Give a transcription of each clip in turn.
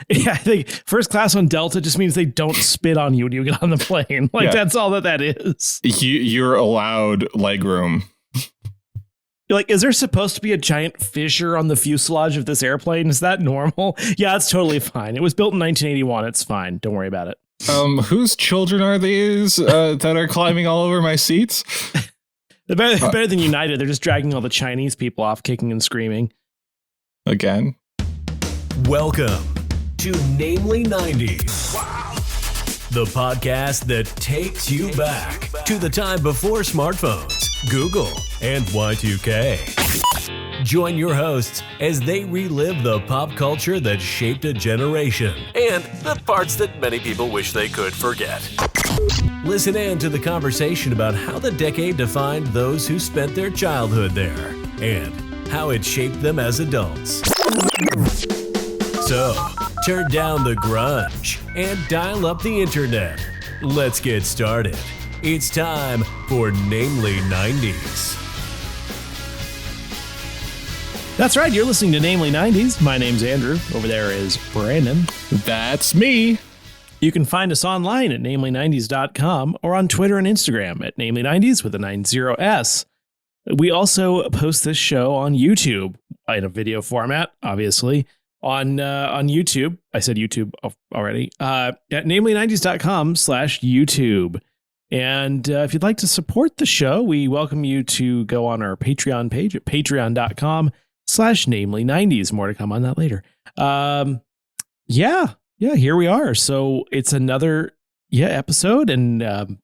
Yeah, I think first class on Delta just means they don't spit on you when you get on the plane. Like, that's all that is. You're allowed legroom. You're like, is there supposed to be a giant fissure on the fuselage of this airplane? Is that normal? Yeah, it's totally fine. It was built in 1981. It's fine. Don't worry about it. Whose children are these that are climbing all over my seats? They're better than United. They're just dragging all the Chinese people off, kicking and screaming. Again. Welcome to Namely 90s. Wow. The podcast that takes you back to the time before smartphones, Google, and Y2K. Join your hosts as they relive the pop culture that shaped a generation and the parts that many people wish they could forget. Listen in to the conversation about how the decade defined those who spent their childhood there and how it shaped them as adults. So, turn down the grunge and dial up the internet. Let's get started. It's time for Namely 90s. That's right. You're listening to Namely 90s. My name's Andrew. Over there is Brandon. That's me. You can find us online at namely90s.com or on Twitter and Instagram at namely90s with a 90s. We also post this show on YouTube in a video format, obviously. On YouTube, I said YouTube already, at namely90s.com/YouTube. And if you'd like to support the show, we welcome you to go on our Patreon page at patreon.com/namely90s. More to come on that later. Yeah, here we are. So it's another episode, and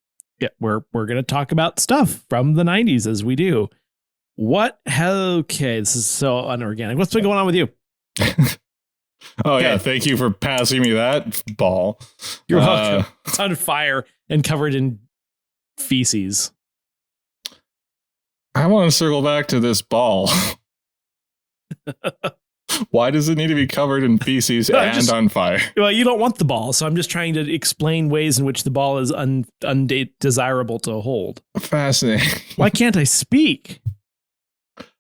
we're going to talk about stuff from the 90s as we do. Okay, this is so unorganic. What's been going on with you? Yeah, thank you for passing me that ball. You're welcome. It's on fire and covered in feces. I want to circle back to this ball. Why does it need to be covered in feces and on fire? Well, you don't want the ball, so I'm just trying to explain ways in which the ball is undesirable to hold. Fascinating. Why can't I speak?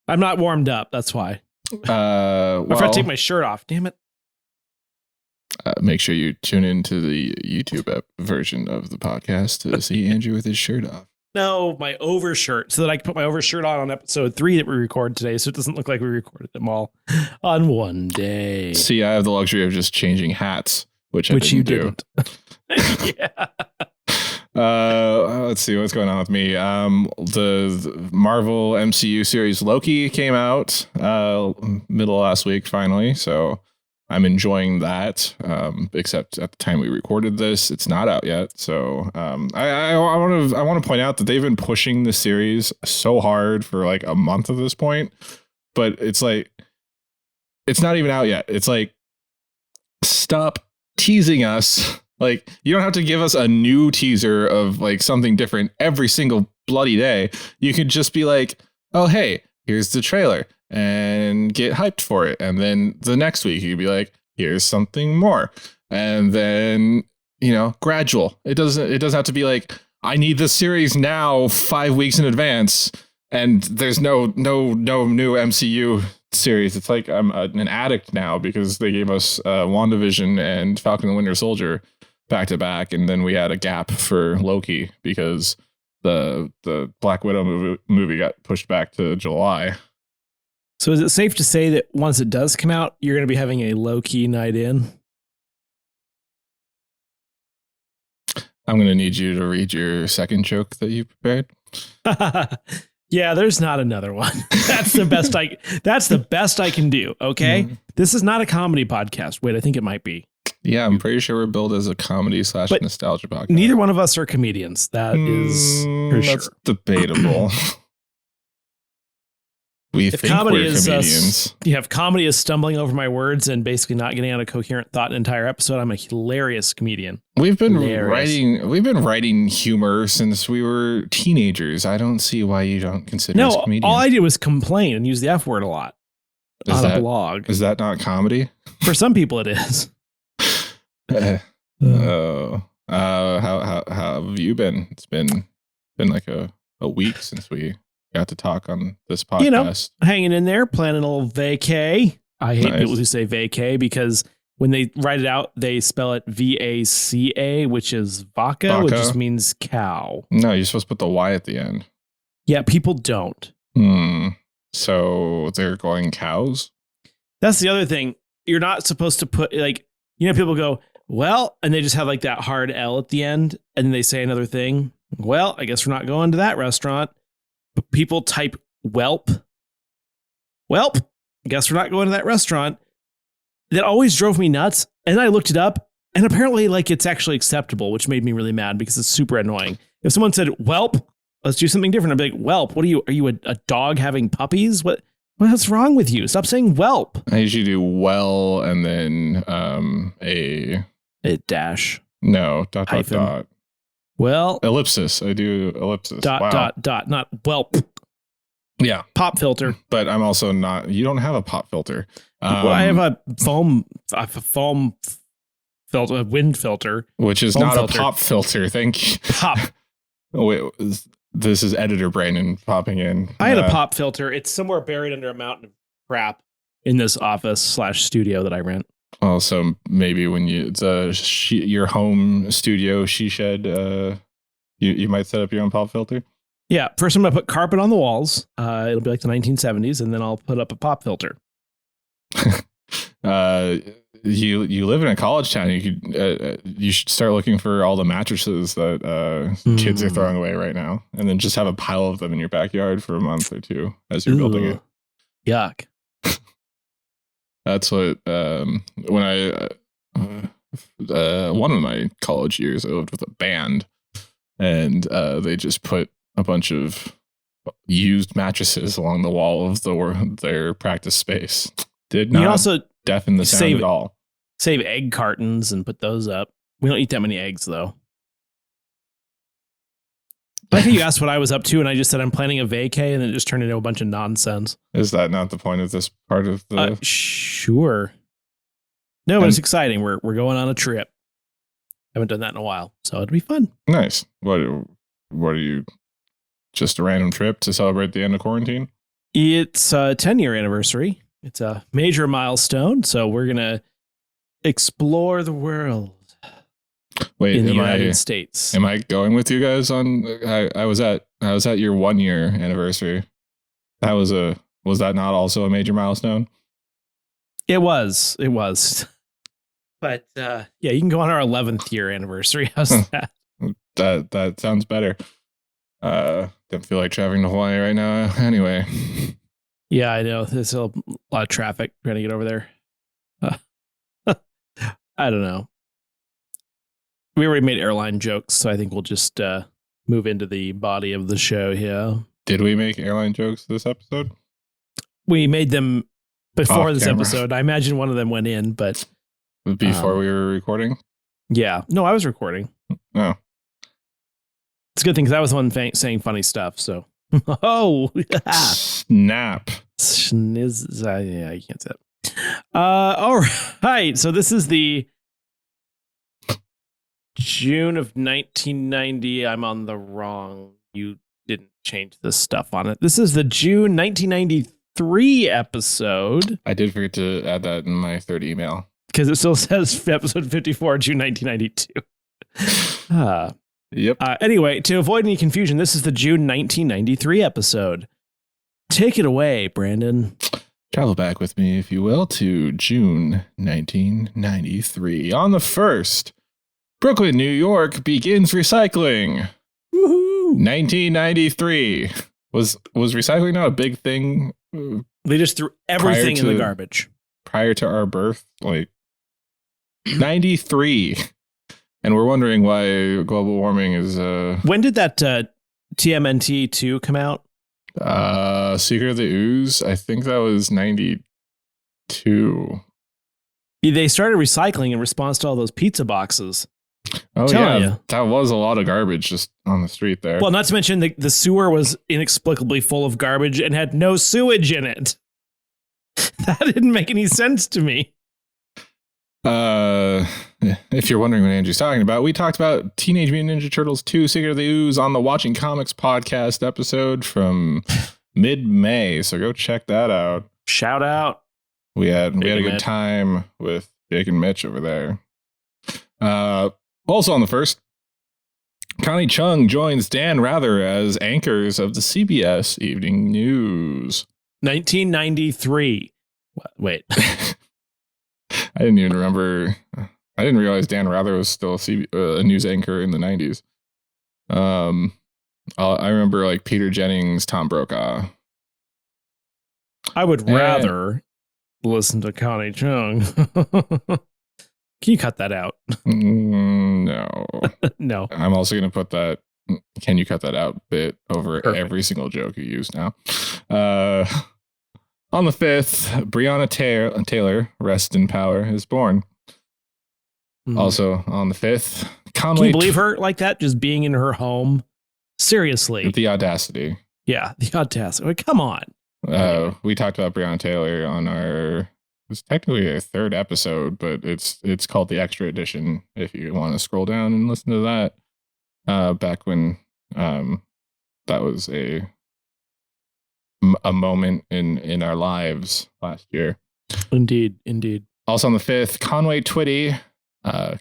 I'm not warmed up. That's why. I forgot to take my shirt off. Damn it. Make sure you tune into the YouTube version of the podcast to see Andrew with his shirt off. No, my overshirt, so that I can put my overshirt on episode 3 that we record today, so it doesn't look like we recorded them all on one day. See, I have the luxury of just changing hats, which you didn't. Yeah. Let's see what's going on with me. The Marvel MCU series Loki came out middle of last week finally, so I'm enjoying that. Except at the time we recorded this, it's not out yet. So I want to point out that they've been pushing the series so hard for like a month at this point, but it's like it's not even out yet. It's like, stop teasing us. Like, you don't have to give us a new teaser of like something different every single bloody day. You could just be like, oh, hey, here's the trailer and get hyped for it. And then the next week you'd be like, here's something more. And then, gradual. It doesn't have to be like, I need this series now 5 weeks in advance. And there's no new MCU series. It's like I'm an addict now because they gave us WandaVision and Falcon and the Winter Soldier back to back, and then we had a gap for Loki because the Black Widow movie got pushed back to July. So is it safe to say that once it does come out, you're going to be having a low-key night in? I'm going to need you to read your second joke that you prepared. Yeah, there's not another one. That's the best I can do. Okay. Mm-hmm. This is not a comedy podcast. Wait, I think it might be. Yeah, I'm pretty sure we're billed as a comedy / nostalgia podcast. Neither one of us are comedians. That is for that's sure. Debatable. If comedy is comedians. If comedy is stumbling over my words and basically not getting out a coherent thought an entire episode, I'm a hilarious comedian. We've been writing humor since we were teenagers. I don't see why you don't consider us comedians. All I did was complain and use the F word a lot on a blog. Is that not comedy? For some people, it is. How have you been? It's been like a week since we got to talk on this podcast. Hanging in there, planning a little vacay. I hate people who say vacay because when they write it out, they spell it VACA, which is vaca, which just means cow. No, you're supposed to put the Y at the end. Yeah, people don't. So they're going cows? That's the other thing. You're not supposed to put, like, you know, people go, well, and they just have like that hard L at the end, and then they say another thing. Well, I guess we're not going to that restaurant. But people type whelp. Welp, I guess we're not going to that restaurant. That always drove me nuts. And I looked it up, and apparently, like, it's actually acceptable, which made me really mad because it's super annoying. If someone said whelp, let's do something different, I'd be like, whelp, what are you? Are you a dog having puppies? What's wrong with you? Stop saying whelp. I usually do well and then a dash. No, dot, hyphen. dot. Well, ellipsis. I do ellipsis. Dot, not whelp. Yeah. Pop filter. But I'm also not, you don't have a pop filter. Well, I have a foam filter, a wind filter. Which is foam not filter. A pop filter. Thank you. Pop. Oh, wait, this is editor Brandon popping in. I had a pop filter. It's somewhere buried under a mountain of crap in this office/studio that I rent. Well, so maybe when your home studio she shed, you might set up your own pop filter. Yeah, first I'm gonna put carpet on the walls. It'll be like the 1970s, and then I'll put up a pop filter. You live in a college town. You should start looking for all the mattresses that kids are throwing away right now, and then just have a pile of them in your backyard for a month or two as you're building it. Yuck. That's what when I one of my college years I lived with a band, and they just put a bunch of used mattresses along the wall of their practice space. Did not also deafen the sound at all. Save egg cartons and put those up. We don't eat that many eggs though. I think you asked what I was up to, and I just said I'm planning a vacay, and it just turned into a bunch of nonsense. Is that not the point of this part of the? Sure. No, but it's exciting. We're going on a trip. Haven't done that in a while, so it'll be fun. Nice. What are you? Just a random trip to celebrate the end of quarantine? It's a 10-year anniversary. It's a major milestone, so we're gonna explore the world. Wait, in the United States. Am I going with you guys on? I was at your 1 year anniversary. Was that not also a major milestone? It was. But yeah, you can go on our 11th year anniversary. How's that? That sounds better. Don't feel like traveling to Hawaii right now. Anyway. Yeah, I know. There's a lot of traffic trying to get over there. I don't know. We already made airline jokes, so I think we'll just move into the body of the show here. Did we make airline jokes this episode? We made them before Off this camera. episode. I imagine one of them went in, but... Before we were recording? Yeah. No, I was recording. Oh. It's a good thing because I was the one saying funny stuff, so... Oh! Snap. Yeah, you can't say that. All right. So this is the June of 1990. I'm on the wrong. You didn't change this stuff on it. This is the June 1993 episode. I did forget to add that in my third email. Because it still says episode 54, June 1992. Yep. Anyway, to avoid any confusion, this is the June 1993 episode. Take it away, Brandon. Travel back with me, if you will, to June 1993. On the 1st, Brooklyn, New York begins recycling. Woohoo! 1993. Was recycling not a big thing? They just threw everything in the garbage. Prior to our birth? Like, 93. And we're wondering why global warming is... When did that TMNT 2 come out? Secret of the Ooze? I think that was 92. They started recycling in response to all those pizza boxes. Oh, Telling yeah. you. That was a lot of garbage just on the street there. Well, not to mention the sewer was inexplicably full of garbage and had no sewage in it. That didn't make any sense to me. If you're wondering what Andrew's talking about, we talked about Teenage Mutant Ninja Turtles 2 Secret of the Ooze on the Watching Comics podcast episode from mid-May, so go check that out. Shout out. We had a good time with Jake and Mitch over there. Also on the first, Connie Chung joins Dan Rather as anchors of the CBS Evening News. 1993. Wait. I didn't even remember. I didn't realize Dan Rather was still a news anchor in the 90s. I remember like Peter Jennings, Tom Brokaw. I would rather listen to Connie Chung. Can you cut that out? No. No. I'm also going to put that "can you cut that out" bit over every single joke you use now. On the 5th, Breonna Taylor, rest in power, is born. Also on the 5th, Conway. Can you believe her like that? Just being in her home? Seriously. The audacity. Yeah, the audacity. Like, come on. We talked about Breonna Taylor on it's technically a 3rd episode, but it's called the Extra Edition if you want to scroll down and listen to that. Back when that was a moment in our lives last year. Indeed. Also on the 5th, Conway Twitty,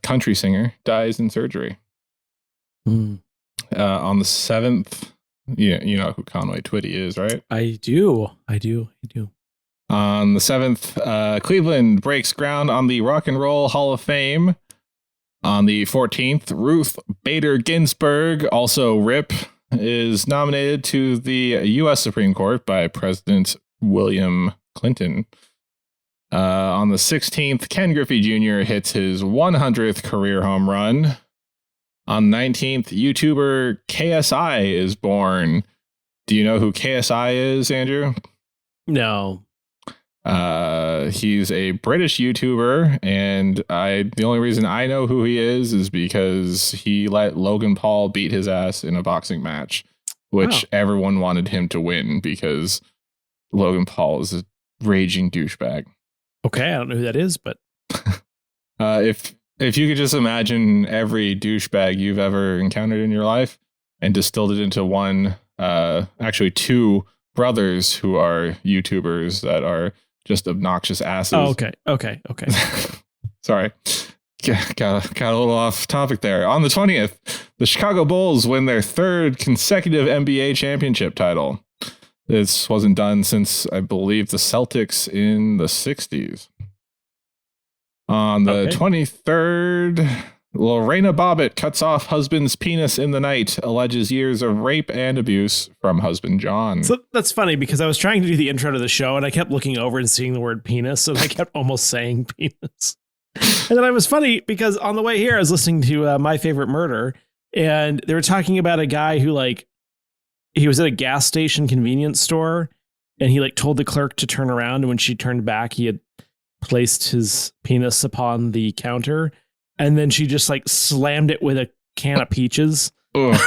country singer, dies in surgery. On the 7th, you know who Conway Twitty is, right? I do. On the 7th, Cleveland breaks ground on the Rock and Roll Hall of Fame. On the 14th, Ruth Bader Ginsburg, also RIP, is nominated to the U.S. Supreme Court by President William Clinton. On the 16th, Ken Griffey Jr. hits his 100th career home run. On the 19th, YouTuber KSI is born. Do you know who KSI is, Andrew? No. He's a British YouTuber, and the only reason I know who he is because he let Logan Paul beat his ass in a boxing match, which everyone wanted him to win because Logan Paul is a raging douchebag. Okay, I don't know who that is, but if you could just imagine every douchebag you've ever encountered in your life and distilled it into one, actually 2 brothers who are YouTubers that are just obnoxious asses. Oh, okay. Sorry. Got a little off topic there. On the 20th, the Chicago Bulls win their 3rd consecutive NBA championship title. This wasn't done since, I believe, the Celtics in the 60s. On the 23rd, Lorena Bobbitt cuts off husband's penis in the night, alleges years of rape and abuse from husband John. So that's funny because I was trying to do the intro to the show and I kept looking over and seeing the word penis, and I kept almost saying penis. And then I was funny because on the way here, I was listening to My Favorite Murder, and they were talking about a guy who he was at a gas station convenience store, and he told the clerk to turn around, and when she turned back, he had placed his penis upon the counter. And then she just slammed it with a can of peaches. I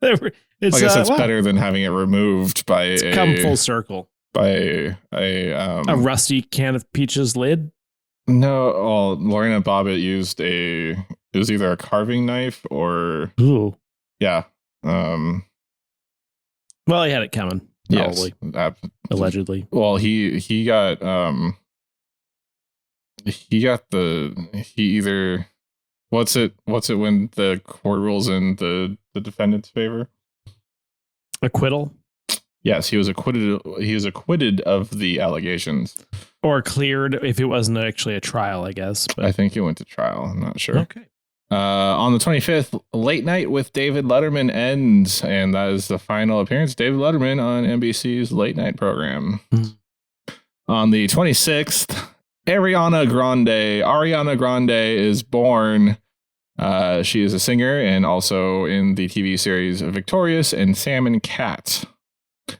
guess it's better than having it removed by come full circle by a rusty can of peaches lid. No, Lorena Bobbitt used it was either a carving knife or yeah. Well, he had it coming. Probably. Yes, allegedly. Well, he got what's it when the court rules in the defendant's favor? Acquittal? Yes, he was acquitted of the allegations. Or cleared if it wasn't actually a trial, I guess. But I think it went to trial. I'm not sure. Okay. On the 25th, Late Night with David Letterman ends, and that is the final appearance of David Letterman on NBC's late night program. On the 26th, Ariana Grande is born. She is a singer and also in the TV series Victorious and Sam and Cat.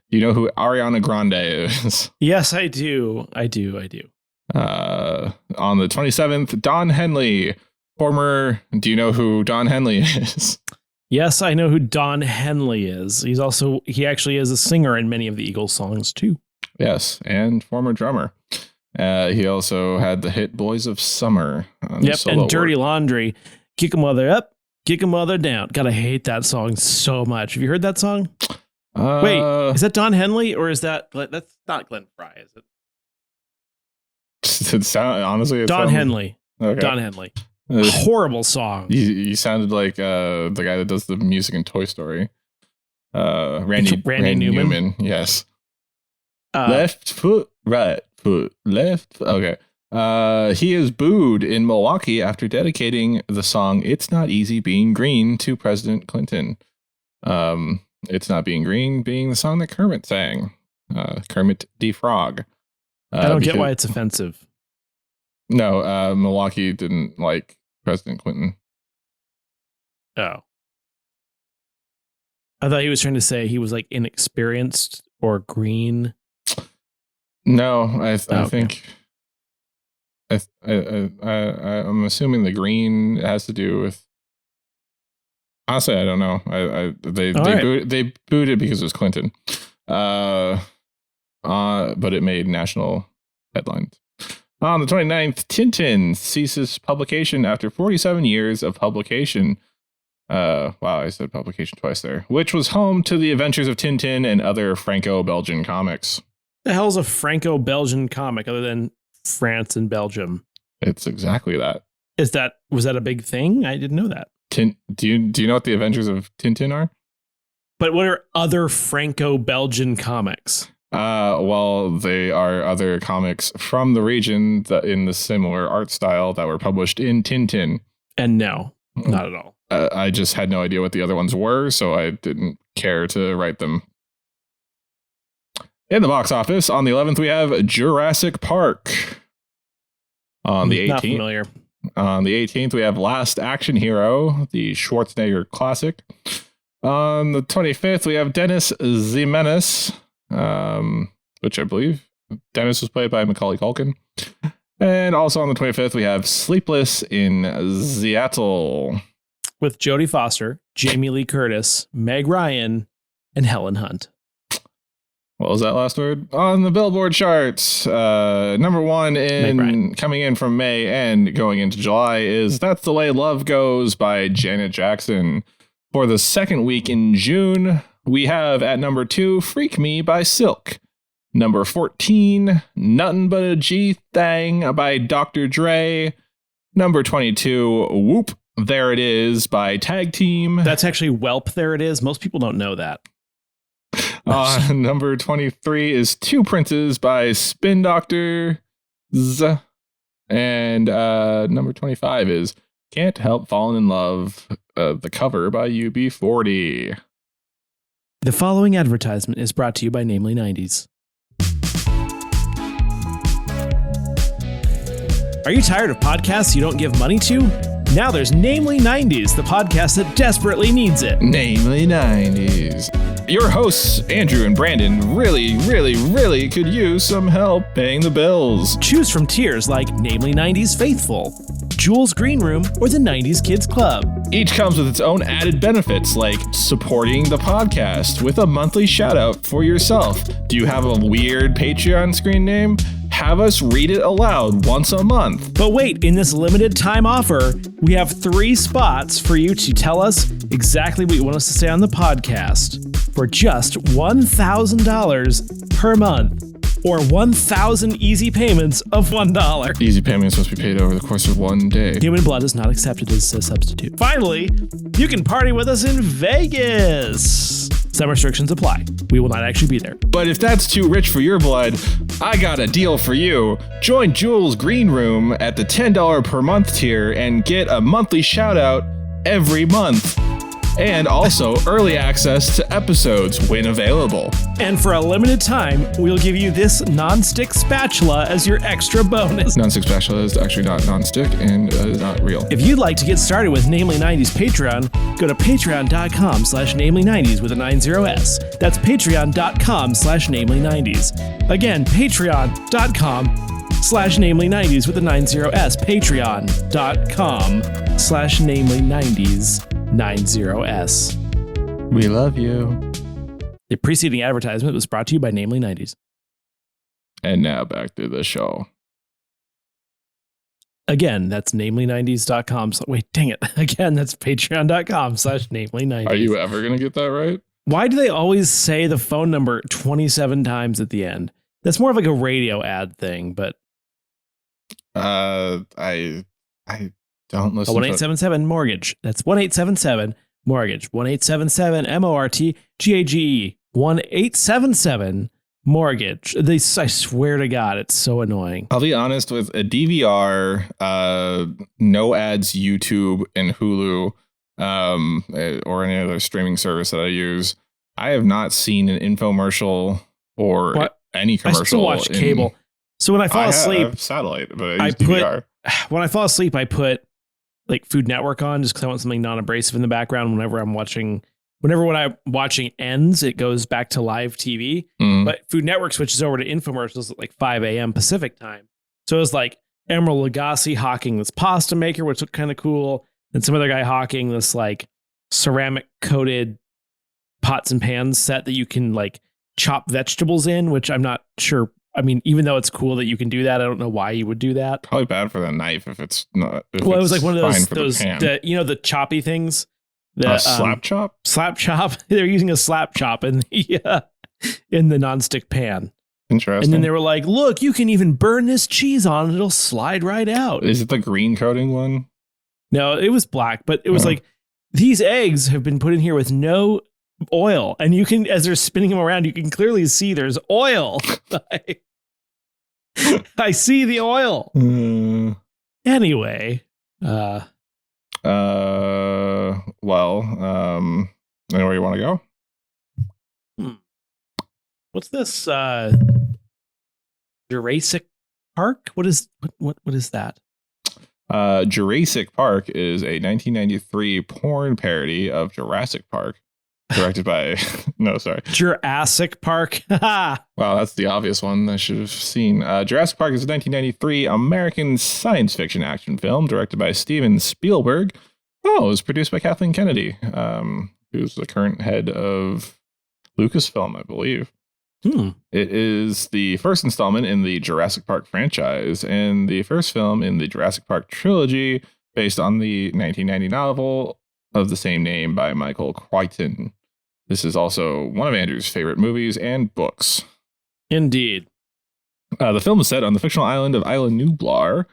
You know who Ariana Grande is? Yes, I do. On the 27th, Don Henley, do you know who Don Henley is? Yes, I know who Don Henley is. He actually is a singer in many of the Eagles songs too. Yes, and former drummer. He also had the hit Boys of Summer. And Dirty Laundry. Kick 'em while they're up, kick 'em while they're down. God, I hate that song so much. Have you heard that song? Wait, is that Don Henley or is that's not Glenn Frey, is it? it sound honestly? Don Henley. Okay. Don Henley. Horrible song. You sounded like the guy that does the music in Toy Story. Randy Newman. Yes. Left foot, right foot, left. Okay. He is booed in Milwaukee after dedicating the song "It's Not Easy Being Green" to President Clinton. "It's Not Being Green" being the song that Kermit sang. Kermit the Frog. I don't get why it's offensive. No, Milwaukee didn't like President Clinton. Oh. I thought he was trying to say he was like inexperienced or green. No, I think I'm assuming the green has to do with. Honestly, I don't know. They booed it because it was Clinton, but it made national headlines. On the 29th, Tintin ceases publication after 47 years of publication. Wow, I said publication twice there. Which was home to the adventures of Tintin and other Franco-Belgian comics. The hell's a Franco-Belgian comic other than France and Belgium? It's exactly that. Was that a big thing? I didn't know that. Do you know what the adventures of Tintin are? But what are other Franco-Belgian comics? Well, they are other comics from the region that in the similar art style that were published in Tintin. And no, not at all. I just had no idea what the other ones were, so I didn't care to write them. In the box office, on the 11th, we have Jurassic Park. On the 18th, not familiar. On the 18th, we have Last Action Hero, the Schwarzenegger classic. On the 25th, we have Dennis the Menace, which I believe Dennis was played by Macaulay Culkin. And also on the 25th, we have Sleepless in Seattle. With Jodie Foster, Jamie Lee Curtis, Meg Ryan, and Helen Hunt. What was that last word? On the Billboard charts, number one coming in from May and going into July is "That's the Way Love Goes" by Janet Jackson. For the second week in June, we have at number 2, "Freak Me" by Silk. Number 14, "Nuttin' But a G-Thang" by Dr. Dre. Number 22, "Whoop, There It Is" by Tag Team. That's actually Whelp, There It Is. Most people don't know that. Number 23 is "Two Princes" by Spin Doctors. And number 25 is "Can't Help Falling in Love," the cover by UB40. The following advertisement is brought to you by Namely 90s. Are you tired of podcasts you don't give money to? Now there's Namely 90s, the podcast that desperately needs it. Namely 90s. Your hosts, Andrew and Brandon, really could use some help paying the bills. Choose from tiers like Namely 90s Faithful, Jules Green Room, or the 90s Kids Club. Each comes with its own added benefits, like supporting the podcast with a monthly shout out for yourself. Do you have a weird Patreon screen name? Have us read it aloud once a month. But wait, in this limited time offer, we have 3 spots for you to tell us exactly what you want us to say on the podcast for just $1,000 per month, or 1,000 easy payments of $1. Easy payments must be paid over the course of one day. Human blood is not accepted as a substitute. Finally, you can party with us in Vegas. Some restrictions apply. We will not actually be there. But if that's too rich for your blood, I got a deal for you. Join Jules Green Room at the $10 per month tier and get a monthly shout out every month. And also early access to episodes when available. And for a limited time, we'll give you this non-stick spatula as your extra bonus. Non-stick spatula is actually not non-stick and not real. If you'd like to get started with Namely 90s Patreon, go to patreon.com/namely90s with a 90s. That's patreon.com/namely90s. Again, patreon.com/namely90s with a 90s. Patreon.com/namely90s. 90s. We love you. The preceding advertisement was brought to you by Namely 90s. And now back to the show. Again, that's namely90s.com. Wait, dang it. Again, that's patreon.com/namely90s. Are you ever going to get that right? Why do they always say the phone number 27 times at the end? That's more of like a radio ad thing, but I don't listen to 1877 mortgage. That's 1877 mortgage. 1877 MORTGAGE. 1877 mortgage. I swear to God, it's so annoying. I'll be honest, with a DVR, no ads, YouTube and Hulu, or any other streaming service that I use, I have not seen an infomercial or any commercial. I still watch cable. So when I fall asleep, have satellite, but I use DVR. When I fall asleep, I put like Food Network on just because I want something non-abrasive in the background. Whenever what I'm watching ends, it goes back to live TV. But Food Network switches over to infomercials at like 5 a.m. Pacific time. So it was like Emeril Lagasse hawking this pasta maker, which looked kind of cool. And some other guy hawking this like ceramic coated pots and pans set that you can like chop vegetables in, which I'm not sure. I mean, even though it's cool that you can do that, I don't know why you would do that. Probably bad for the knife if it's not. Well, it was like one of those the choppy things. Slap chop? Slap chop. They're using a slap chop in the nonstick pan. Interesting. And then they were like, look, you can even burn this cheese on and it'll slide right out. Is it the green coating one? No, it was black, but it was like, these eggs have been put in here with no oil. And you can, as they're spinning them around, you can clearly see there's oil. I see the oil. Anyway. Anywhere you want to go? What's this? Jurassic Park? What is that? Jurassic Park is a 1993 porn parody of Jurassic Park, directed by Jurassic Park. Wow, that's the obvious one I should have seen. Jurassic Park is a 1993 American science fiction action film directed by Steven Spielberg. Oh, it was produced by Kathleen Kennedy, who's the current head of Lucasfilm, I believe. It is the first installment in the Jurassic Park franchise and the first film in the Jurassic Park trilogy based on the 1990 novel of the same name by Michael Crichton. This is also one of Andrew's favorite movies and books. Indeed. The film is set on the fictional island of Isla Nublar,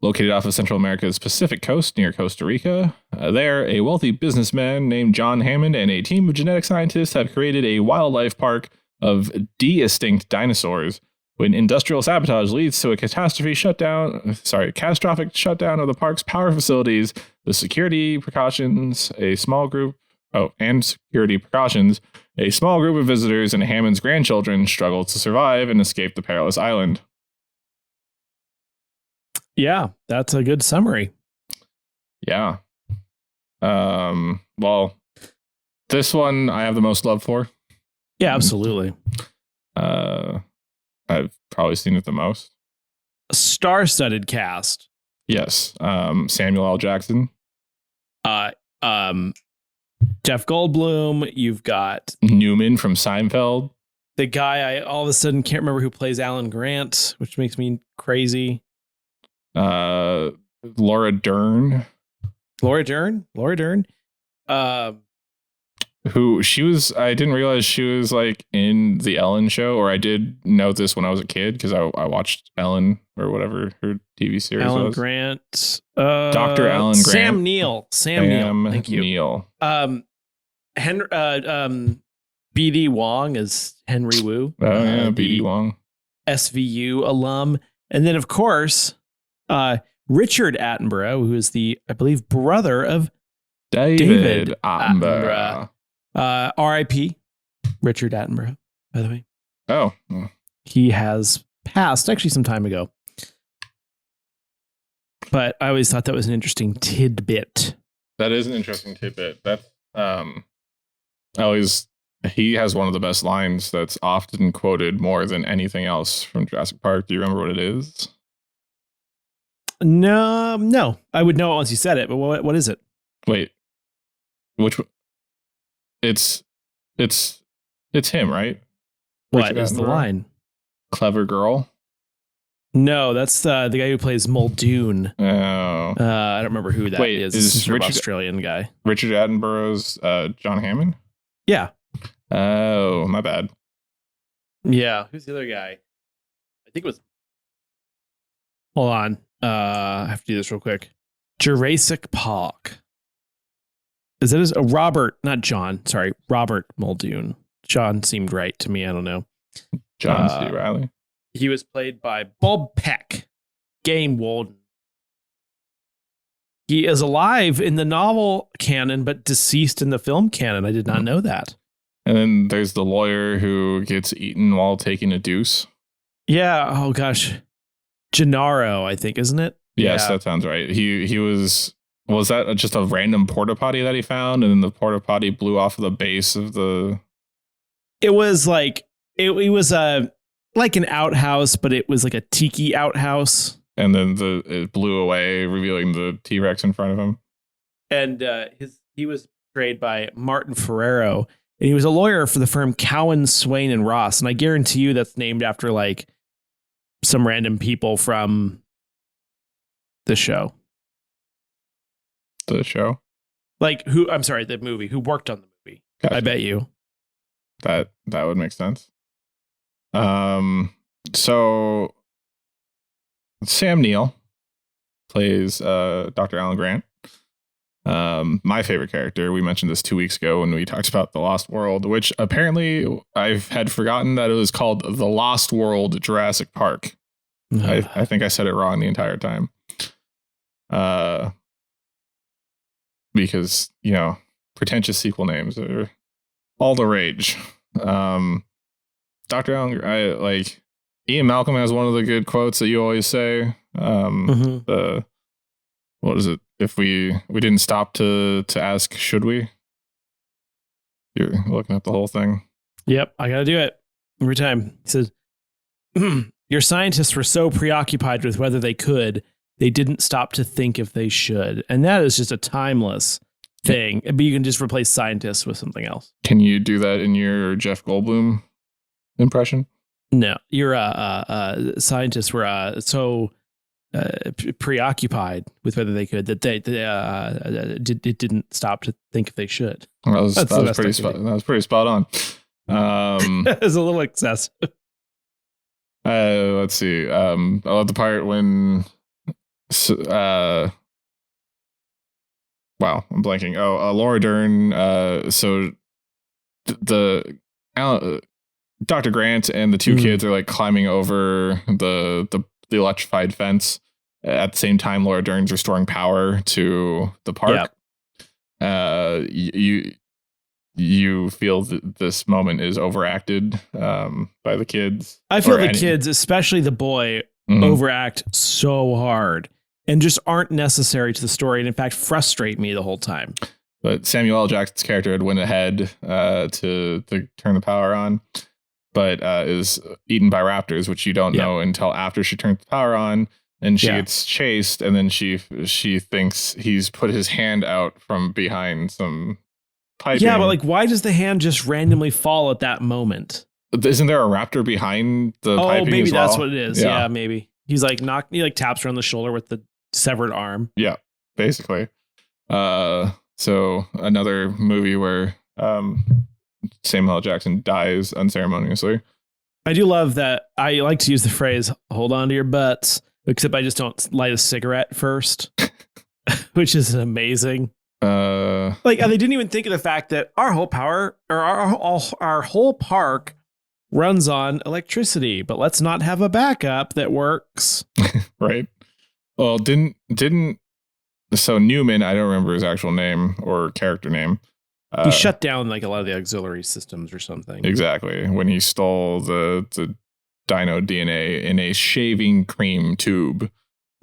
located off of Central America's Pacific coast near Costa Rica. There, a wealthy businessman named John Hammond and a team of genetic scientists have created a wildlife park of de-extinct dinosaurs. When industrial sabotage leads to a catastrophic shutdown of the park's power facilities, a small group of visitors and Hammond's grandchildren struggle to survive and escape the perilous island. Yeah, that's a good summary. Yeah. Well, this one I have the most love for. Yeah, absolutely. I've probably seen it the most. A star-studded cast. Yes. Samuel L. Jackson. Jeff Goldblum. You've got Newman from Seinfeld. The guy I all of a sudden can't remember who plays Alan Grant, which makes me crazy. Laura Dern. Who she was, I didn't realize she was like in the Ellen show, or I did know this when I was a kid because I watched Ellen or whatever her TV series Alan was. Grant. Dr. Alan Grant. Sam Neill. Thank you. Neill. BD Wong is Henry Wu. Oh, yeah, BD Wong. SVU alum. And then, of course, Richard Attenborough, who is the, I believe, brother of David Attenborough. R.I.P. Richard Attenborough, by the way. Oh. He has passed actually some time ago. But I always thought that was an interesting tidbit. That is an interesting tidbit. That's he has one of the best lines that's often quoted more than anything else from Jurassic Park. Do you remember what it is? No. I would know it once you said it, but what is it? Wait. Which it's him, right? What is the line? Clever girl. No, that's the guy who plays Muldoon. Oh, I don't remember who that is. Is this Richard, Australian guy? Richard Attenborough's John Hammond? Yeah. Oh, my bad. Yeah. Who's the other guy? I think it was Hold on. I have to do this real quick. Jurassic Park. Is it Robert, not John, sorry, Robert Muldoon. John seemed right to me. I don't know. John C. Reilly. He was played by Bob Peck, game warden. He is alive in the novel canon, but deceased in the film canon. I did not know that. And then there's the lawyer who gets eaten while taking a deuce. Yeah. Oh, gosh. Gennaro, I think, isn't it? Yes, Yeah. that sounds right. He was that just a random porta potty that he found, and then the porta potty blew off of the base of the. It was like it was like an outhouse, but it was like a tiki outhouse. And then it blew away, revealing the T-Rex in front of him. And he was portrayed by Martin Ferrero, and he was a lawyer for the firm Cowan, Swain and Ross. And I guarantee you that's named after like some random people from the show. The show? Like the movie, who worked on the movie. Gotcha. I bet you. That would make sense. So Sam Neill plays Dr. Alan Grant. My favorite character. We mentioned this 2 weeks ago when we talked about The Lost World, which apparently I had forgotten that it was called The Lost World Jurassic Park. I think I said it wrong the entire time. Because, pretentious sequel names are all the rage. Dr. Alan, Ian Malcolm has one of the good quotes that you always say. What is it? If we didn't stop to ask, should we? You're looking at the whole thing. Yep, I gotta do it every time. He says, "Your scientists were so preoccupied with whether they could, they didn't stop to think if they should." And that is just a timeless thing. But you can just replace scientists with something else. Can you do that in your Jeff Goldblum impression? No, your scientists were so preoccupied with whether they could that they didn't stop to think if they should. That was pretty spot on. It's a little excessive. Let's see. I love the part when wow, I'm blanking. Laura Dern. So Dr. Grant and the two kids are like climbing over the electrified fence. At the same time, Laura Dern's restoring power to the park. Yep. You feel that this moment is overacted by the kids. I feel the kids, especially the boy, overact so hard and just aren't necessary to the story, and in fact frustrate me the whole time. But Samuel L. Jackson's character had went ahead to turn the power on, but is eaten by raptors, which you don't know until after she turns the power on, and she gets chased, and then she thinks he's put his hand out from behind some piping. Yeah, but why does the hand just randomly fall at that moment? Isn't there a raptor behind the piping? Oh, maybe as well? that's what it is. Yeah, maybe. He's he taps her on the shoulder with the severed arm. Yeah, basically. So another movie where Samuel L. Jackson dies unceremoniously. I do love that. I like to use the phrase, hold on to your butts, except I just don't light a cigarette first, which is amazing. They didn't even think of the fact that our whole power or our whole park runs on electricity, but let's not have a backup that works. Right. Well, so Newman, I don't remember his actual name or character name. He shut down a lot of the auxiliary systems or something. Exactly. When he stole the dino DNA in a shaving cream tube.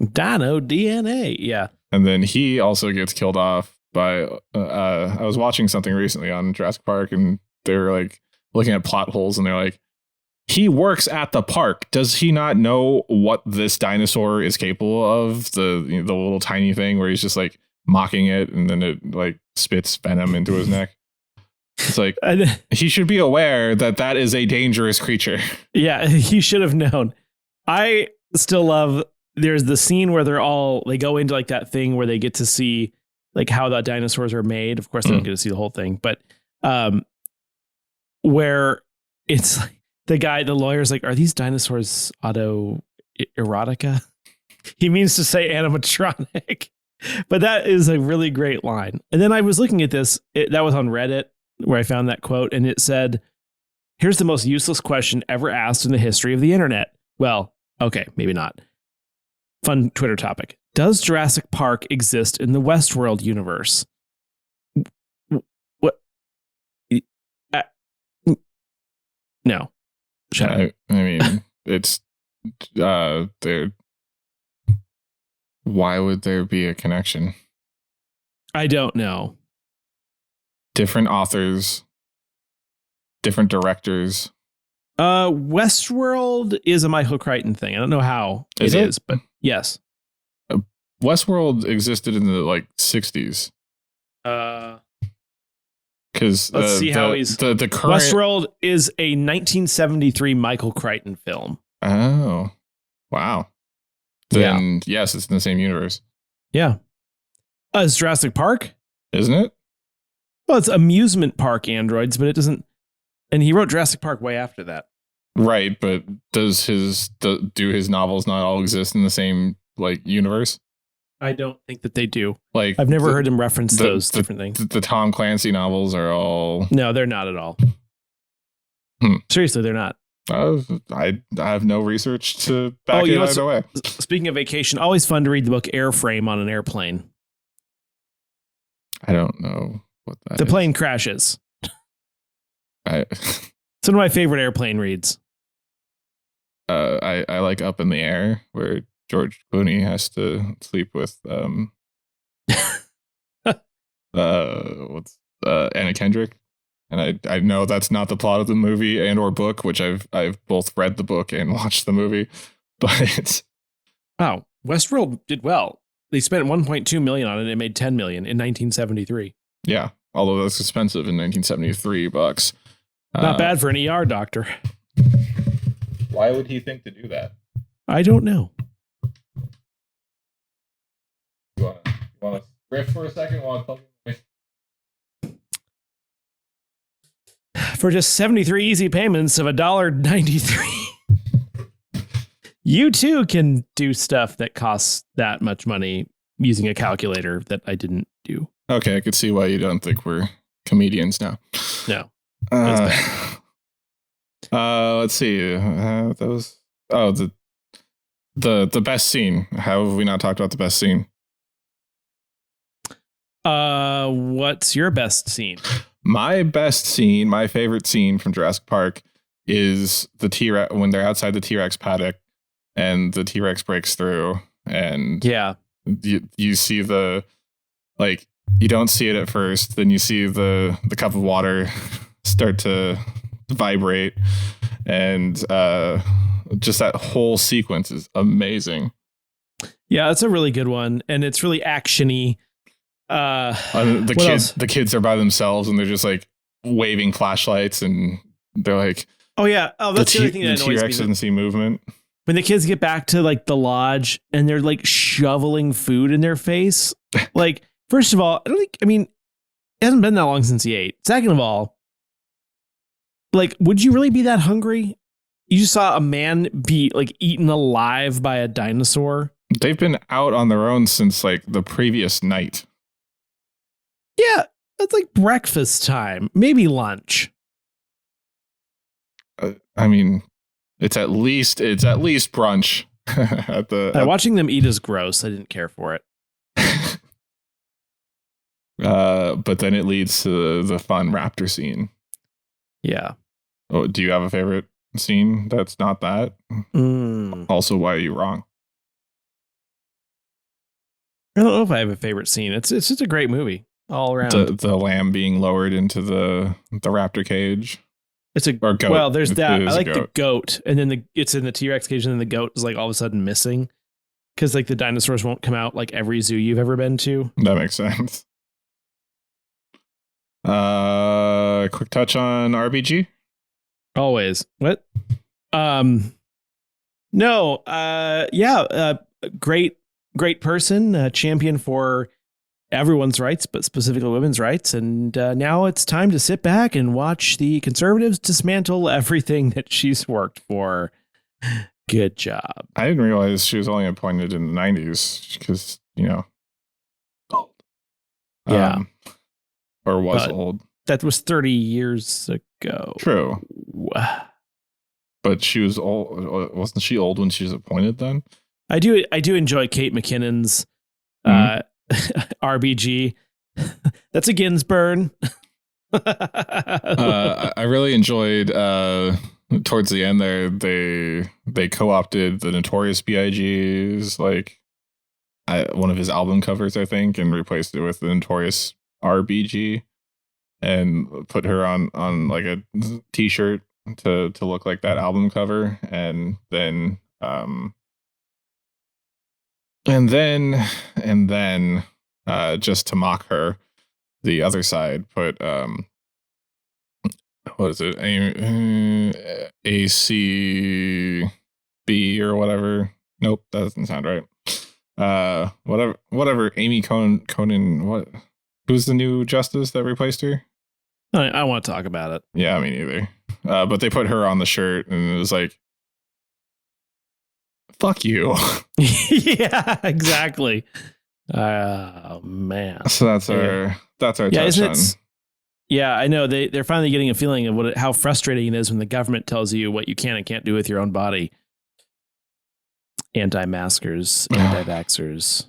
Dino DNA. Yeah. And then he also gets killed off by, I was watching something recently on Jurassic Park, and they were looking at plot holes, and they're like, he works at the park. Does he not know what this dinosaur is capable of? The little tiny thing where he's just mocking it, and then it spits venom into his neck. It's he should be aware that is a dangerous creature. Yeah, he should have known. I still love, there's the scene where they go into that thing where they get to see how the dinosaurs are made. Of course, they don't get to see the whole thing, but where it's the lawyer's are these dinosaurs autoerotica? He means to say animatronic. But that is a really great line. And then I was looking at this. That was on Reddit where I found that quote. And it said, here's the most useless question ever asked in the history of the internet. Well, okay, maybe not. Fun Twitter topic. Does Jurassic Park exist in the Westworld universe? What? No. Shut up. I mean, it's there. Why would there be a connection? I don't know. Different authors, different directors. Westworld is a Michael Crichton thing. I don't know how it is, but yes. Westworld existed in the 60s. Because let's see how he's the current Westworld is a 1973 Michael Crichton film. Oh, wow. Then yes, it's in the same universe. Yeah. It's Jurassic Park, isn't it? Well, it's amusement park androids, but it doesn't. And he wrote Jurassic Park way after that. Right, but do his novels not all exist in the same universe? I don't think that they do. I've never heard him reference those different things. The Tom Clancy novels are all... No, they're not at all. Seriously, they're not. I have no research to back it either way. Speaking of vacation, always fun to read the book Airframe on an airplane. I don't know what that is. The plane crashes. It's one of my favorite airplane reads. I like Up in the Air, where George Clooney has to sleep with Anna Kendrick. And I know that's not the plot of the movie and or book, which I've both read the book and watched the movie. But Westworld did well. They spent $1.2 million on it and it made $10 million in 1973. Yeah, although that's expensive in 1973 bucks. Not bad for an ER doctor. Why would he think to do that? I don't know. You want to riff for a second while I tell you? For just 73 easy payments of $1.93, you too can do stuff that costs that much money using a calculator that I didn't do. Okay, I could see why you don't think we're comedians now. No. Let's see. The best scene. How have we not talked about the best scene? What's your best scene? My best scene, my favorite scene from Jurassic Park is the T-Rex when they're outside the T-Rex paddock and the T-Rex breaks through and you see the you don't see it at first, then you see the cup of water start to vibrate and just that whole sequence is amazing. Yeah, it's a really good one and it's really action-y. The kids are by themselves and they're just waving flashlights and they're like, oh yeah, that's the other thing that annoys me. The T-Rex doesn't see movement. When the kids get back to the lodge and they're shoveling food in their face. First of all, it hasn't been that long since he ate. Second of all, would you really be that hungry? You just saw a man be eaten alive by a dinosaur. They've been out on their own since the previous night. Yeah, that's breakfast time, maybe lunch. It's at least brunch. Watching them eat is gross. I didn't care for it. But then it leads to the fun raptor scene. Yeah. Oh, do you have a favorite scene that's not that? Also, why are you wrong? I don't know if I have a favorite scene. It's just a great movie all around. The lamb being lowered into the raptor cage. It's a goat. Well, there's that. I like the goat, and then it's in the T-Rex cage, and then the goat is all of a sudden missing because the dinosaurs won't come out every zoo you've ever been to. That makes sense. Quick touch on RBG. Always. What? No. Great person, champion for everyone's rights, but specifically women's rights. And now it's time to sit back and watch the conservatives dismantle everything that she's worked for. Good job. I didn't realize she was only appointed in the 90s because, old. Yeah. Or was But old. That was 30 years ago. True. But she was old. Wasn't she old when she was appointed then? I do enjoy Kate McKinnon's RBG. That's a Ginsburg. I really enjoyed towards the end there they co-opted the Notorious BIG's one of his album covers, I think, and replaced it with the Notorious RBG and put her on like a t-shirt to look like that album cover, and then just to mock her, the other side put what is it, ACB or whatever. Nope, that doesn't sound right. Whatever Amy Conan, what, who's the new justice that replaced her? I want to talk about it. Yeah, me neither. But they put her on the shirt and it was like, fuck you. Yeah, exactly. Oh man. So that's our touchdown. Yeah, I know they're finally getting a feeling of how frustrating it is when the government tells you what you can and can't do with your own body. Anti-maskers, anti-vaxxers.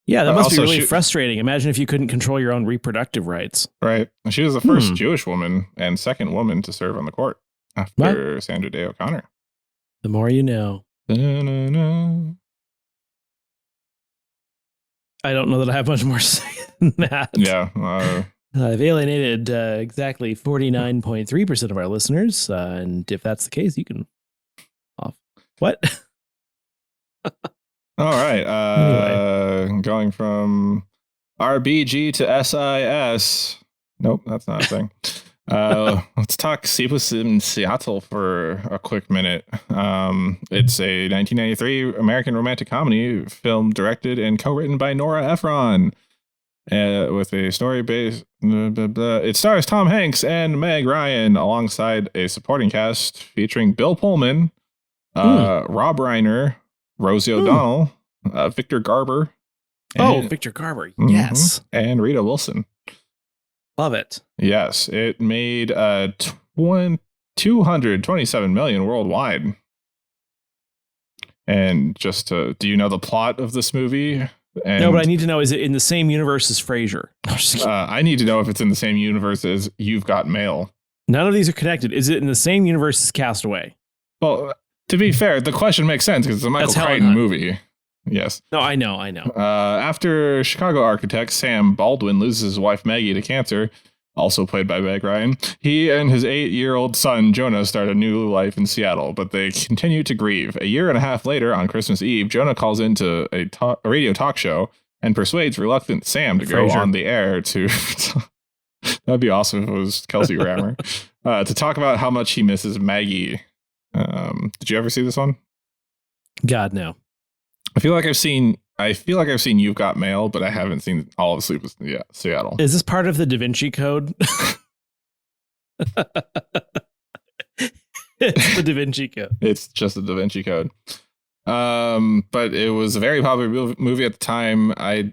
Yeah, that must be really frustrating. Imagine if you couldn't control your own reproductive rights. Right. She was the first Jewish woman and second woman to serve on the court after Sandra Day O'Connor. The more you know. Da-na-na. I don't know that I have much more to say than that. Yeah. I've alienated exactly 49.3% of our listeners. And if that's the case, you can off. What? All right. Anyway. Going from RBG to SIS. Nope, that's not a thing. Let's talk Sleepless in Seattle for a quick minute. It's a 1993 American romantic comedy film directed and co-written by Nora Ephron. With a story based, it stars Tom Hanks and Meg Ryan alongside a supporting cast featuring Bill Pullman, Rob Reiner, Rosie O'Donnell, Victor Garber. Victor Garber. Yes. And Rita Wilson. Love it. Yes. It made 227 million worldwide. And just do you know the plot of this movie? No, but I need to know, is it in the same universe as Fraiser? I need to know if it's in the same universe as You've Got Mail. None of these are connected. Is it in the same universe as Castaway? Well, to be fair, the question makes sense because it's a Michael Crichton movie. Yes. No, I know. After Chicago architect Sam Baldwin loses his wife Maggie to cancer, also played by Meg Ryan, he and his 8-year-old son Jonah start a new life in Seattle, but they continue to grieve. A year and a half later, on Christmas Eve, Jonah calls into a radio talk show and persuades reluctant Sam to go on the air to... That'd be awesome if it was Kelsey Grammer. To talk about how much he misses Maggie. Did you ever see this one? God, no. I feel like I've seen You've Got Mail, but I haven't seen all of Sleepless in Seattle. Is this part of the Da Vinci Code? It's the Da Vinci Code. It's just the Da Vinci Code. But it was a very popular movie at the time. I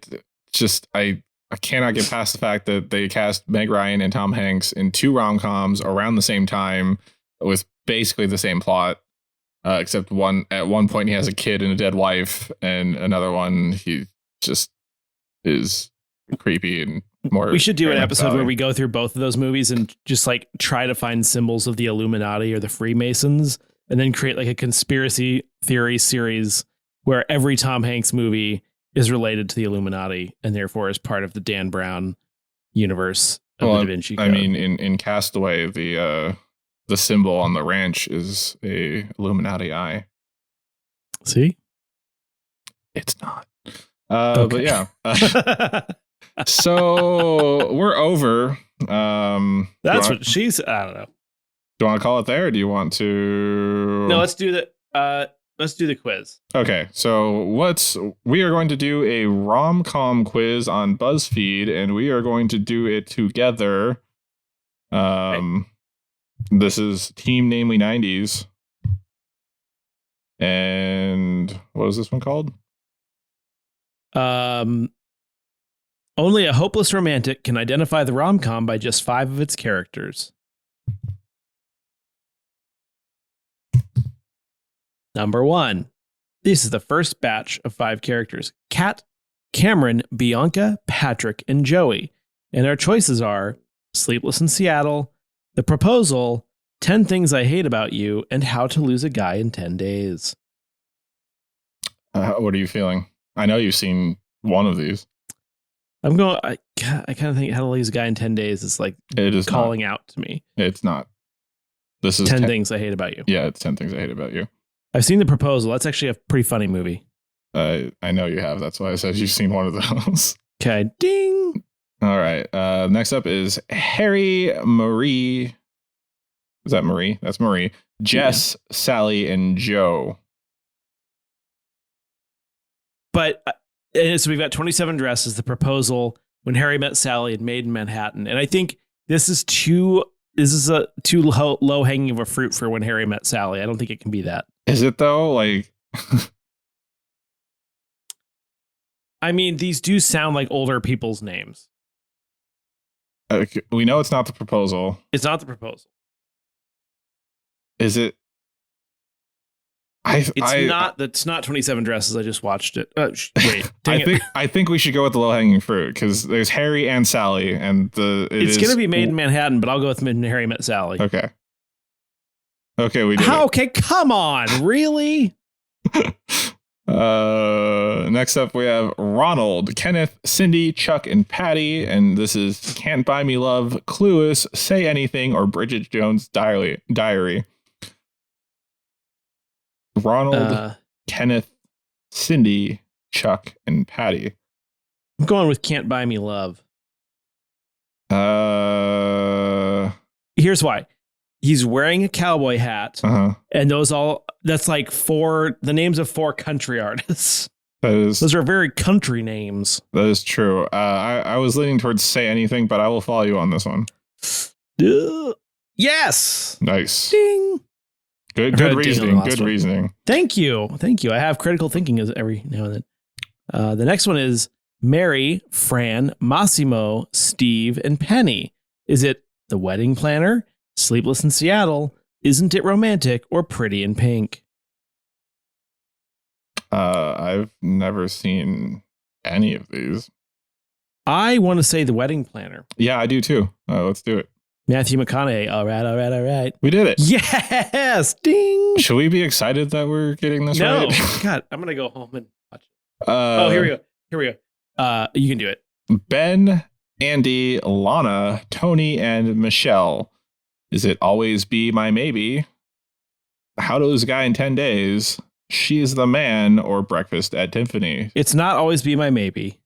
cannot get past the fact that they cast Meg Ryan and Tom Hanks in 2 rom-coms around the same time with basically the same plot. Except at one point he has a kid and a dead wife, and another one he just is creepy and more. We should do an episode where we go through both of those movies and just try to find symbols of the Illuminati or the Freemasons, and then create a conspiracy theory series where every Tom Hanks movie is related to the Illuminati and therefore is part of the Dan Brown universe of the Da Vinci Code. I mean, in Castaway, the symbol on the ranch is a Illuminati eye. See? It's not. But yeah. So we're over. That's what she's. I don't know. Do you want to call it there? Or do you want to? No, let's do the quiz. Okay, so we are going to do a rom-com quiz on BuzzFeed, and we are going to do it together. Okay. This is Team Namely 90s. And what was this one called? Only a hopeless romantic can identify the rom-com by just 5 of its characters. Number 1. This is the first batch of 5 characters. Kat, Cameron, Bianca, Patrick, and Joey. And our choices are Sleepless in Seattle, The Proposal, 10 Things I Hate About You, and How to Lose a Guy in 10 Days. What are you feeling? I know you've seen one of these. I'm going, I kind of think How to Lose a Guy in 10 Days is like it is calling out to me. It's not. This is 10 Things I Hate About You. Yeah, it's 10 Things I Hate About You. I've seen The Proposal. That's actually a pretty funny movie. I know you have. That's why I said you've seen one of those. Okay. Ding. All right. Next up is Harry, Marie. Is that Marie? That's Marie. Jess, yeah. Sally, and Joe. But so we've got 27 Dresses, The Proposal, When Harry Met Sally, and Made in Manhattan. And I think this is too low hanging of a fruit for When Harry Met Sally. I don't think it can be that. Is it though? Like, I mean, these do sound like older people's names. We know it's not The Proposal. It's not The Proposal. Is it? It's not 27 Dresses. I just watched it. Wait, I think we should go with the low hanging fruit because there's Harry and Sally, and it's going to be Made in Manhattan, but I'll go with When Harry Met Sally. Okay. Okay, we did. Okay, come on, really? Next up we have Ronald, Kenneth, Cindy, Chuck, and Patty, and this is Can't Buy Me Love, Clueless, Say Anything, or Bridget Jones' Diary. Ronald, Kenneth, Cindy, Chuck, and Patty. I'm going with Can't Buy Me Love. Here's why. He's wearing a cowboy hat, and that's like the names of 4 country artists. Those are very country names. That is true. I was leaning towards Say Anything, but I will follow you on this one. Yes. Nice. Ding. Good reasoning. Good reasoning. Thank you. I have critical thinking every now and then. The next one is Mary, Fran, Massimo, Steve, and Penny. Is it The Wedding Planner, Sleepless in Seattle, Isn't It Romantic, or Pretty in Pink? I've never seen any of these. I want to say The Wedding Planner. Yeah, I do too. Let's do it. Matthew McConaughey. All right. We did it. Yes. Ding. Should we be excited that we're getting this right? No. God, I'm going to go home and watch it. Here we go. You can do it. Ben, Andy, Lana, Tony, and Michelle. Is it Always Be My Maybe? How to Lose a Guy in 10 Days? She's the Man, or Breakfast at Tiffany? It's not Always Be My Maybe.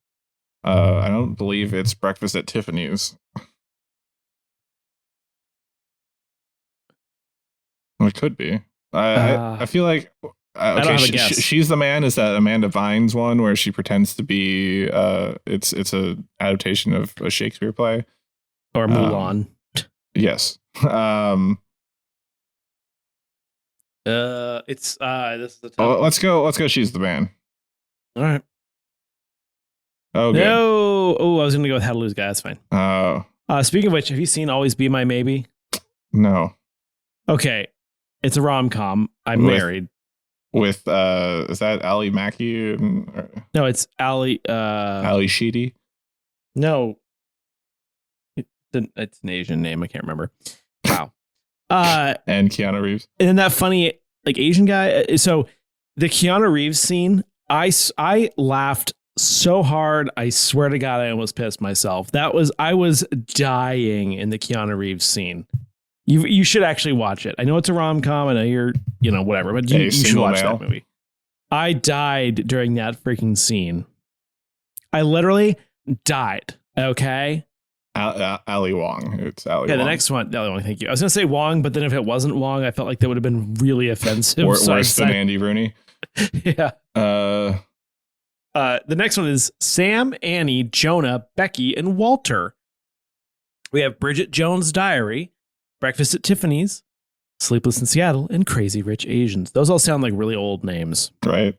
I don't believe it's Breakfast at Tiffany's. It could be. I feel like She's the Man is that Amanda Bynes one where she pretends to be it's a adaptation of a Shakespeare play or Mulan. Yes. It's this is the top. Let's go She's the Man. All right. Oh, good. No. I was gonna go with How to Lose a Guy. That's fine. Speaking of which, have you seen Always Be My Maybe? No. Okay. It's a rom-com. I'm married. With is that Ali Mackey? No, it's Ali Sheedy. No. It's an Asian name. I can't remember. Wow. And Keanu Reeves. And then that funny like Asian guy. So the Keanu Reeves scene, I laughed so hard. I swear to God, I almost pissed myself. I was dying in the Keanu Reeves scene. You should actually watch it. I know it's a rom-com. I know you're, whatever, but you should watch that movie. I died during that freaking scene. I literally died. Okay. Ali Wong. It's Ali Wong. Yeah, the next one. Ali Wong, thank you. I was going to say Wong, but then if it wasn't Wong, I felt like that would have been really offensive. Worse than Andy Rooney. Yeah. The next one is Sam, Annie, Jonah, Becky, and Walter. We have Bridget Jones' Diary, Breakfast at Tiffany's, Sleepless in Seattle, and Crazy Rich Asians. Those all sound like really old names. Right.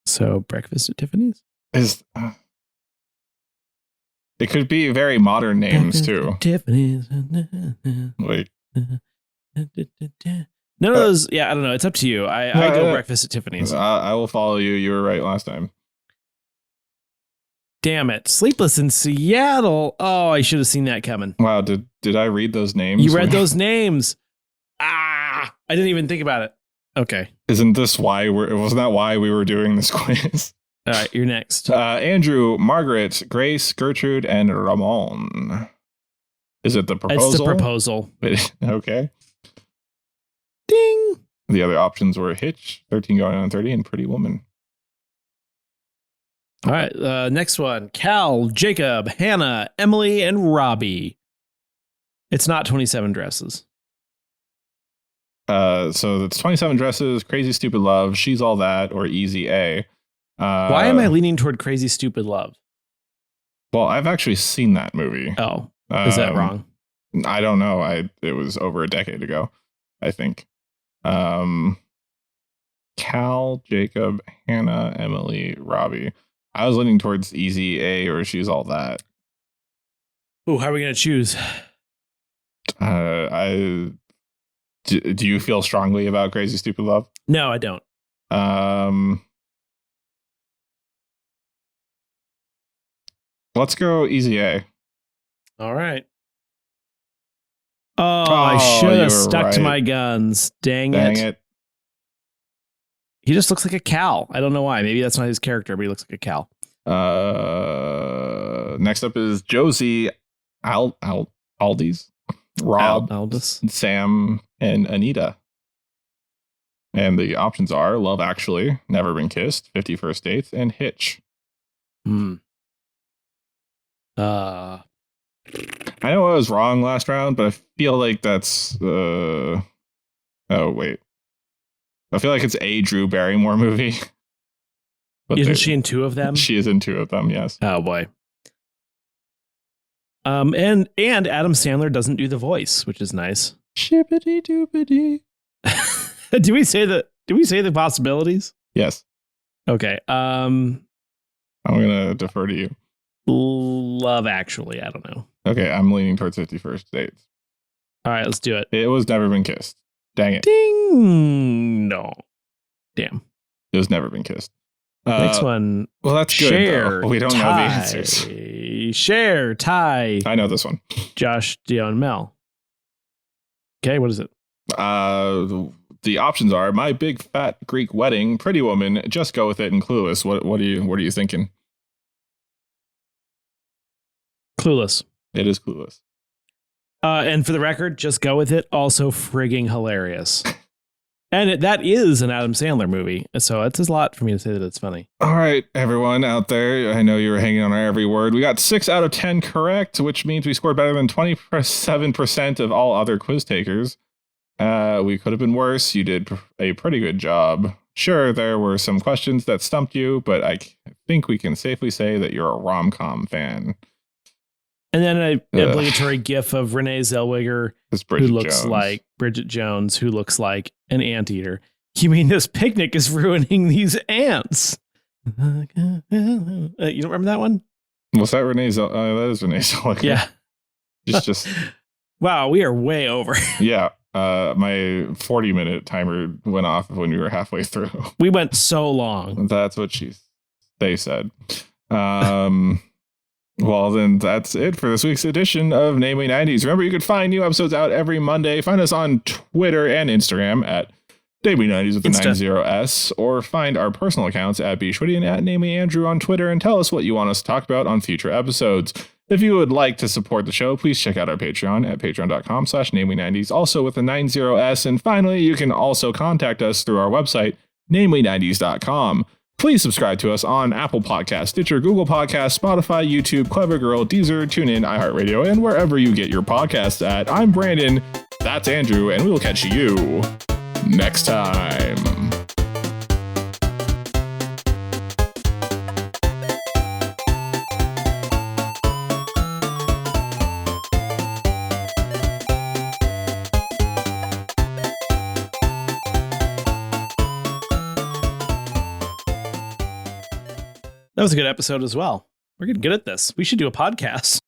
So Breakfast at Tiffany's? It could be very modern names too. Tiffany's. Like None of those. Yeah, I don't know. It's up to you. I go Breakfast at Tiffany's. I will follow you. You were right last time. Damn it. Sleepless in Seattle. Oh, I should have seen that coming. Wow. Did I read those names? You read those names. I didn't even think about it. Okay. Isn't this why wasn't that why we were doing this quiz? All right, you're next. Andrew, Margaret, Grace, Gertrude, and Ramon. Is it the proposal? It's the proposal. Okay. Ding. The other options were Hitch, 13 Going on 30, and Pretty Woman. All right, next one. Cal, Jacob, Hannah, Emily, and Robbie. It's not 27 Dresses. So it's 27 Dresses, Crazy Stupid Love, She's All That, or Easy A. Why am I leaning toward Crazy Stupid Love? Well, I've actually seen that movie. Oh, is that wrong? I don't know. It was over a decade ago, I think. Cal, Jacob, Hannah, Emily, Robbie. I was leaning towards Easy A or She's All That. Ooh, how are we going to choose? Do you feel strongly about Crazy Stupid Love? No, I don't. Let's go Easy A. All right. I should have stuck to my guns. Dang it. He just looks like a cow. I don't know why. Maybe that's not his character, but he looks like a cow. Next up is Josie, Aldi's, Rob, Aldous, Sam, and Anita. And the options are Love Actually, Never Been Kissed, 50 First Dates, and Hitch. I know I was wrong last round, but I feel like that's oh wait. I feel like it's a Drew Barrymore movie. But isn't she in two of them? She is in two of them, yes. Oh boy. And Adam Sandler doesn't do the voice, which is nice. Shippity doopity. Do we say the possibilities? Yes. Okay. I'm gonna defer to you. Love Actually, I don't know. Okay, I'm leaning towards 51st Dates. All right, let's do it. It was Never Been Kissed. Dang it. Ding. No. Damn. It was Never Been Kissed. Next one. Well, that's good. Cher, We don't know the Ty, answers. Cher, Ty. I know this one. Josh, Dion, Mel. Okay, what is it? The options are My Big Fat Greek Wedding, Pretty Woman, Just Go With It, and Clueless. What are you thinking? Clueless. It is Clueless. And for the record, Just Go With It. Also frigging hilarious. And that is an Adam Sandler movie. So it's a lot for me to say that it's funny. All right, everyone out there. I know you were hanging on our every word. We got 6 out of 10 correct, which means we scored better than 27% of all other quiz takers. We could have been worse. You did a pretty good job. Sure, there were some questions that stumped you, but I think we can safely say that you're a rom-com fan. And then an obligatory gif of Renee Zellweger, who looks Jones. like Bridget Jones, who looks like an anteater. You mean this picnic is ruining these ants? You don't remember that one? Was that Renee Zellweger? That is Renee Zellweger. Yeah. It's just... Wow, we are way over. Yeah. My 40-minute timer went off when we were halfway through. We went so long. That's what they said. Well, then that's it for this week's edition of Namely 90s. Remember, you can find new episodes out every Monday. Find us on Twitter and Instagram at Namely 90s with the 90s, or find our personal accounts at bschwitty and at Namely Andrew on Twitter and tell us what you want us to talk about on future episodes. If you would like to support the show, please check out our Patreon at patreon.com/namely90s, also with the 90s. And finally, you can also contact us through our website, namely90s.com. Please subscribe to us on Apple Podcasts, Stitcher, Google Podcasts, Spotify, YouTube, Clever Girl, Deezer, TuneIn, iHeartRadio, and wherever you get your podcasts at. I'm Brandon, that's Andrew, and we will catch you next time. That was a good episode as well. We're getting good at this. We should do a podcast.